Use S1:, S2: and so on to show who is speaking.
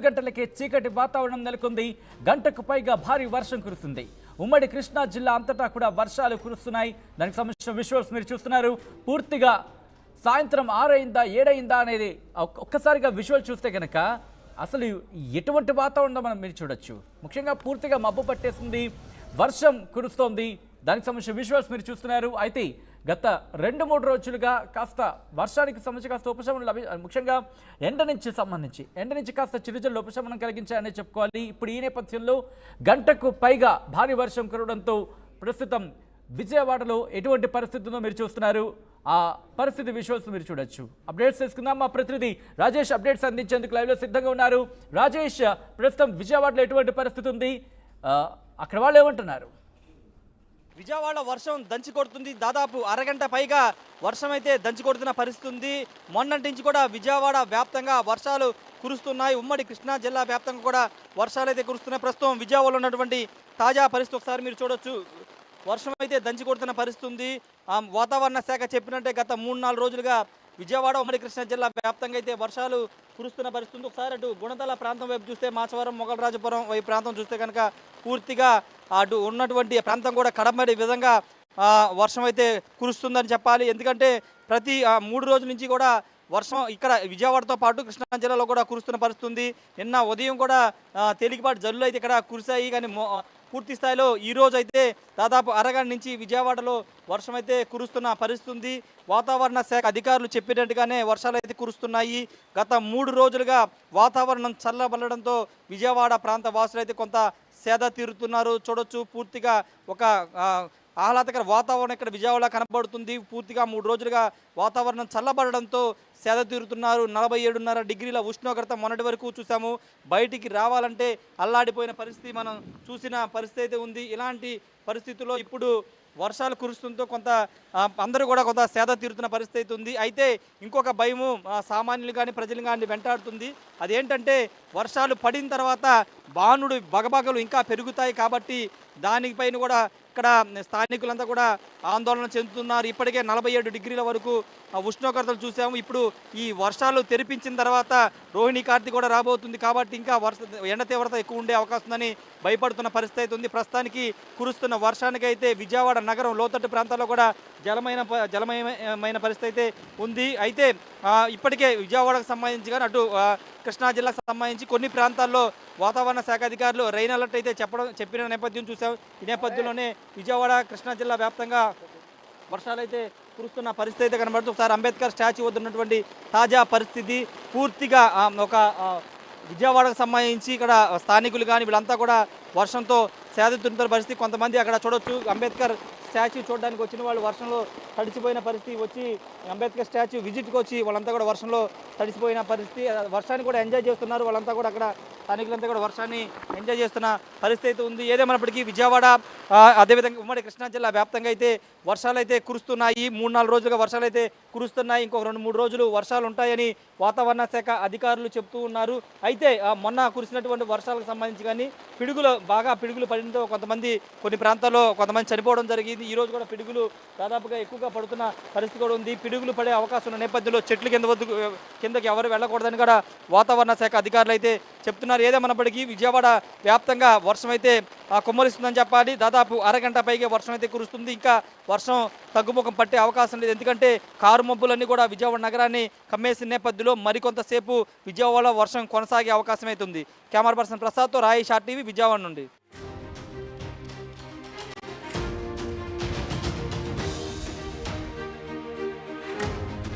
S1: గంటలకే చీకటి వాతావరణం నెలకొంది. గంటకు పైగా భారీ వర్షం కురుస్తుంది. ఉమ్మడి కృష్ణా జిల్లా అంతటా కూడా వర్షాలు కురుస్తున్నాయి. దానికి సంబంధించిన విజువల్స్ మీరు చూస్తున్నారు. పూర్తిగా సాయంత్రం 6 అయిందా 7 అయిందా అనేది ఒక్కసారిగా విజువల్ చూస్తే కనుక అసలు ఎటువంటి వాతావరణం మీరు చూడొచ్చు. ముఖ్యంగా పూర్తిగా మబ్బు పట్టేసింది, వర్షం కురుస్తోంది. దానికి సంబంధించిన విజువల్స్ మీరు చూస్తున్నారు. అయితే గత 2-3 రోజులుగా కాస్త వర్షానికి సంబంధించి కాస్త ఉపశమనం ముఖ్యంగా ఎండ నుంచి కాస్త చిరుజల్లు ఉపశమనం కలిగించాయని చెప్పుకోవాలి. ఇప్పుడు ఈ నేపథ్యంలో గంటకు పైగా భారీ వర్షం కురవడంతో ప్రస్తుతం విజయవాడలో ఎటువంటి పరిస్థితి ఉందో మీరు చూస్తున్నారు. ఆ పరిస్థితి విజువల్స్ మీరు చూడొచ్చు. అప్డేట్స్ తీసుకుందాం. మా ప్రతినిధి రాజేష్ అప్డేట్స్ అందించేందుకు లైవ్లో సిద్ధంగా ఉన్నారు. రాజేష్, ప్రస్తుతం విజయవాడలో ఎటువంటి పరిస్థితి ఉంది, అక్కడ వాళ్ళు ఏమంటున్నారు?
S2: విజయవాడ వర్షం దంచి కొడుతుంది. దాదాపు అరగంట పైగా వర్షం అయితే దంచి కొడుతున్న పరిస్థితి ఉంది. మొన్నటి నుంచి కూడా విజయవాడ వ్యాప్తంగా వర్షాలు కురుస్తున్నాయి. ఉమ్మడి కృష్ణా జిల్లా వ్యాప్తంగా కూడా వర్షాలు అయితే కురుస్తున్నాయి. ప్రస్తుతం విజయవాడలో ఉన్నటువంటి తాజా పరిస్థితి ఒకసారి మీరు చూడొచ్చు. వర్షం అయితే దంచి కొడుతున్న పరిస్థితి ఉంది. వాతావరణ శాఖ చెప్పినట్టే గత 3-4 రోజులుగా విజయవాడ ఉమ్మడి కృష్ణా జిల్లా వ్యాప్తంగా అయితే వర్షాలు కురుస్తున్న పరిస్థితి. ఒకసారి అటు గుణదల ప్రాంతం వైపు చూస్తే, మాచవరం, మొగలరాజపురం వైపు ప్రాంతం చూస్తే కనుక పూర్తిగా అటు ఉన్నటువంటి ప్రాంతం కూడా కడమడి విధంగా వర్షం అయితే కురుస్తుందని చెప్పాలి. ఎందుకంటే ప్రతి 3 రోజుల నుంచి కూడా వర్షం ఇక్కడ విజయవాడతో పాటు కృష్ణా జిల్లాలో కూడా కురుస్తున్న పరిస్థితి ఉంది. నిన్న ఉదయం కూడా తేలికపాటి జల్లులు అయితే ఇక్కడ కురిశాయి. కానీ పూర్తి స్థాయిలో ఈ రోజు అయితే దాదాపు అరగంట నుంచి విజయవాడలో వర్షం అయితే కురుస్తున్న పరిస్థితి ఉంది. వాతావరణ శాఖ అధికారులు చెప్పినట్టుగానే వర్షాలు అయితే కురుస్తున్నాయి. గత 3 రోజులుగా వాతావరణం చల్లబడడంతో విజయవాడ ప్రాంత వాసులు అయితే కొంత సేద తీరుతున్నారు. చూడొచ్చు, పూర్తిగా ఒక ఆహ్లాదకర వాతావరణం ఇక్కడ విజయవాడలో కనబడుతుంది. పూర్తిగా 3 రోజులుగా వాతావరణం చల్లబడడంతో సేద తీరుతున్నారు. 47.5 డిగ్రీల ఉష్ణోగ్రత మొన్నటి వరకు చూసాము. బయటికి రావాలంటే అల్లాడిపోయిన పరిస్థితి మనం చూసిన పరిస్థితి అయితే ఉంది. ఇలాంటి పరిస్థితుల్లో ఇప్పుడు వర్షాలు కురుస్తుందో కొంత అందరూ కూడా కొంత సేద తీరుతున్న పరిస్థితి అయితే ఉంది. అయితే ఇంకొక భయము సామాన్యులు కానీ ప్రజలు కానీ వెంటాడుతుంది. అదేంటంటే వర్షాలు పడిన తర్వాత బాణుడు బగబగలు ఇంకా పెరుగుతాయి కాబట్టి దానిపైన కూడా ఇక్కడ స్థానికులంతా కూడా ఆందోళన చెందుతున్నారు. ఇప్పటికే 47 డిగ్రీల వరకు ఉష్ణోగ్రతలు చూసాము. ఇప్పుడు ఈ వర్షాలు తెరిపించిన తర్వాత రోహిణి కార్తీ కూడా రాబోతుంది కాబట్టి ఇంకా ఎండ తీవ్రత ఎక్కువ ఉండే అవకాశం ఉందని భయపడుతున్న పరిస్థితి అయితే ఉంది. ప్రస్తుతానికి కురుస్తున్న వర్షానికి అయితే విజయవాడ నగరం లోతట్టు ప్రాంతాల్లో కూడా జలమయమైన పరిస్థితి అయితే ఉంది. అయితే ఇప్పటికే విజయవాడకు సంబంధించి కానీ అటు కృష్ణా జిల్లాకు సంబంధించి కొన్ని ప్రాంతాల్లో వాతావరణ శాఖ అధికారులు రెయిన్ అలర్ట్ అయితే చెప్పిన నేపథ్యం చూసాం. ఈ నేపథ్యంలోనే విజయవాడ కృష్ణా జిల్లా వ్యాప్తంగా వర్షాలు అయితే కురుస్తున్న పరిస్థితి అయితే కనబడుతుంది. ఒకసారి అంబేద్కర్ స్టాచ్యూ వద్ద ఉన్నటువంటి తాజా పరిస్థితి పూర్తిగా ఒక విజయవాడకు సంబంధించి ఇక్కడ స్థానికులు కానీ వీళ్ళంతా కూడా వర్షంతో సేదతీరుతున్న పరిస్థితి. కొంతమంది అక్కడ చూడొచ్చు, అంబేద్కర్ స్టాచ్యూ చూడడానికి వచ్చిన వాళ్ళు వర్షంలో తడిసిపోయిన పరిస్థితి. వచ్చి అంబేద్కర్ స్టాచ్యూ విజిట్కి వచ్చి వాళ్ళంతా కూడా వర్షంలో తడిసిపోయిన పరిస్థితి. వర్షాన్ని కూడా ఎంజాయ్ చేస్తున్నారు. వాళ్ళంతా కూడా అక్కడ స్థానికులంతా కూడా వర్షాన్ని ఎంజాయ్ చేస్తున్న పరిస్థితి అయితే ఉంది. ఏదేమైనప్పటికీ విజయవాడ అదేవిధంగా ఉమ్మడి కృష్ణా జిల్లా వ్యాప్తంగా అయితే వర్షాలు అయితే కురుస్తున్నాయి. 3-4 రోజులుగా వర్షాలు అయితే కురుస్తున్నాయి. ఇంకొక 2-3 రోజులు వర్షాలు ఉంటాయని వాతావరణ శాఖ అధికారులు చెప్తూ ఉన్నారు. అయితే మొన్న కురిసినటువంటి వర్షాలకు సంబంధించి కానీ పిడుగులు పడడంతో కొన్ని ప్రాంతాల్లో కొంతమంది చనిపోవడం జరిగింది. ఈ రోజు కూడా పిడుగులు దాదాపుగా ఎక్కువగా పడుతున్న పరిస్థితి కూడా ఉంది. పిడుగులు పడే అవకాశం ఉన్న నేపథ్యంలో చెట్లు కిందకి ఎవరు వెళ్ళకూడదని కూడా వాతావరణ శాఖ అధికారులు అయితే చెప్తున్నారు. ఏదేమన్నప్పటికీ విజయవాడ వ్యాప్తంగా వర్షం అయితే కుమ్మరిస్తుందని చెప్పాలి. దాదాపు అరగంట పైగా వర్షం అయితే కురుస్తుంది. ఇంకా వర్షం తగ్గుముఖం పట్టే అవకాశం లేదు. ఎందుకంటే కారు మబ్బులన్నీ కూడా విజయవాడ నగరాన్ని కమ్మేసిన నేపథ్యంలో మరికొంతసేపు విజయవాడలో వర్షం కొనసాగే అవకాశం అయితే ఉంది. Camera person ప్రసాద్తో Rayesh RTV Vijayawada నుండి.